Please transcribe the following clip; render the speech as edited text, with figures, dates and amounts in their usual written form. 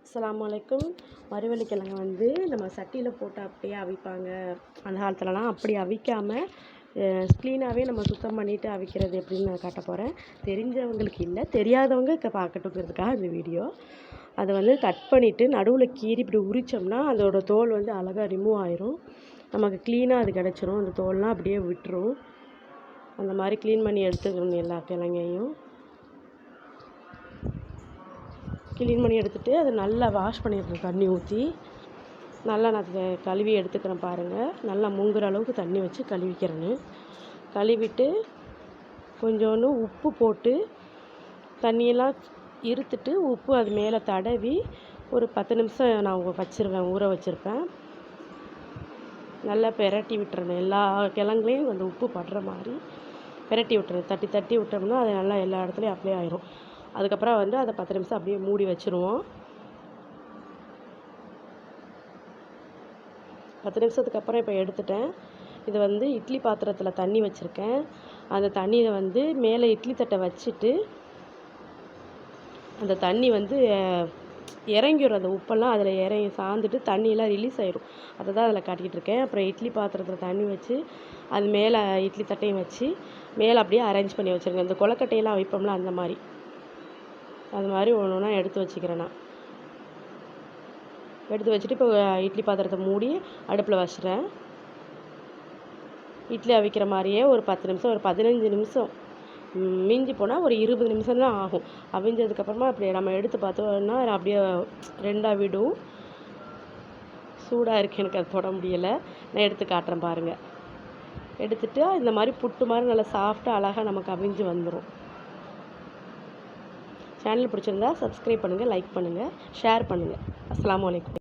அஸ்ஸலாமு அலைக்கும். மரவள்ளிக்கிழங்கு வந்து நம்ம சட்டியில் போட்டு அப்படியே அவிப்பாங்க. அந்த காலத்துலலாம் அப்படி அவிக்காமல் க்ளீனாகவே நம்ம சுத்தம் பண்ணிவிட்டு அவிக்கிறது எப்படின்னு நான் காட்ட போகிறேன். தெரிஞ்சவங்களுக்கு இல்லை, தெரியாதவங்க பார்க்கட்டுங்கிறதுக்காக இந்த வீடியோ. அதை வந்து கட் பண்ணிவிட்டு நடுவில் கீறி இப்படி உரித்தோம்னா அதோடய தோல் வந்து அழகாக ரிமூவ் ஆயிரும். நமக்கு க்ளீனாக அது கிடச்சிரும். அந்த தோல்லாம் அப்படியே விட்டுரும். அந்த மாதிரி க்ளீன் பண்ணி எடுத்துக்கணும். எல்லா கிழங்கையும் க்ளீன் பண்ணி எடுத்துகிட்டு அதை நல்லா வாஷ் பண்ணிடுறேன். தண்ணி ஊற்றி நல்லா நான் கழுவி எடுத்துக்கிறேன் பாருங்கள். நல்லா முங்குற அளவுக்கு தண்ணி வச்சு கழுவிக்கிறேன்னு. கழுவிட்டு கொஞ்சோண்டு உப்பு போட்டு தண்ணியெல்லாம் இருத்துட்டு உப்பு அது மேலே தடவி ஒரு 10 நிமிஷம் நான் ஊற வச்சுருப்பேன். நல்லா பெரட்டி விட்டுறேன். எல்லா கிழங்குலையும் அந்த உப்பு படுற மாதிரி பெரட்டி விட்டுறேன். தட்டி தட்டி விட்டோம்னா அது நல்லா எல்லா இடத்துலையும் அப்ளை ஆயிரும். அதுக்கப்புறம் வந்து அதை 10 நிமிஷம் அப்படியே மூடி வச்சுருவோம். 10 நிமிஷத்துக்கு அப்புறம் இப்போ எடுத்துட்டேன். இது வந்து இட்லி பாத்திரத்தில் தண்ணி வச்சுருக்கேன். அந்த தண்ணியை வந்து மேலே இட்லி தட்டை வச்சுட்டு அந்த தண்ணி வந்து இறங்கிடும். அந்த உப்பெல்லாம் அதில் இறங்கி சார்ந்துட்டு தண்ணியெல்லாம் ரிலீஸ் ஆயிடும். அதை தான் அதில் காட்டிக்கிட்டு இருக்கேன். அப்புறம் இட்லி பாத்திரத்தில் தண்ணி வச்சு அது மேலே இட்லி தட்டையும் வச்சு மேலே அப்படியே அரேஞ்ச் பண்ணி வச்சுருக்கேன். இந்த கொலக்கட்டையெல்லாம் வைப்போம்ல அந்த மாதிரி அது மாதிரி ஒன்று ஒன்றா எடுத்து வச்சுக்கிறேன். நான் எடுத்து வச்சுட்டு இப்போ இட்லி பாத்திரத்தை மூடி அடுப்பில் வச்சுறேன். இட்லி அவிக்கிற மாதிரியே ஒரு 10 நிமிஷம், ஒரு 15 நிமிஷம், மிஞ்சி போனால் ஒரு 20 நிமிஷம் தான் ஆகும். அவிஞ்சதுக்கப்புறமா அப்படியே நம்ம எடுத்து பார்த்தோம்னா அப்படியே ரெண்டாக விடும். சூடாக இருக்குது, எனக்கு அது தொட முடியலை. நான் எடுத்து காட்டுறேன் பாருங்கள். எடுத்துகிட்டு இந்த மாதிரி புட்டு மாதிரி நல்லா சாஃப்டாக அழகாக நமக்கு அவிஞ்சு வந்துடும். சேனல் பிடிச்சிருந்தா சப்ஸ்கிரைப் பண்ணுங்கள், லைக் பண்ணுங்கள், ஷேர் பண்ணுங்கள். அஸ்ஸலாமு அலைக்கும்.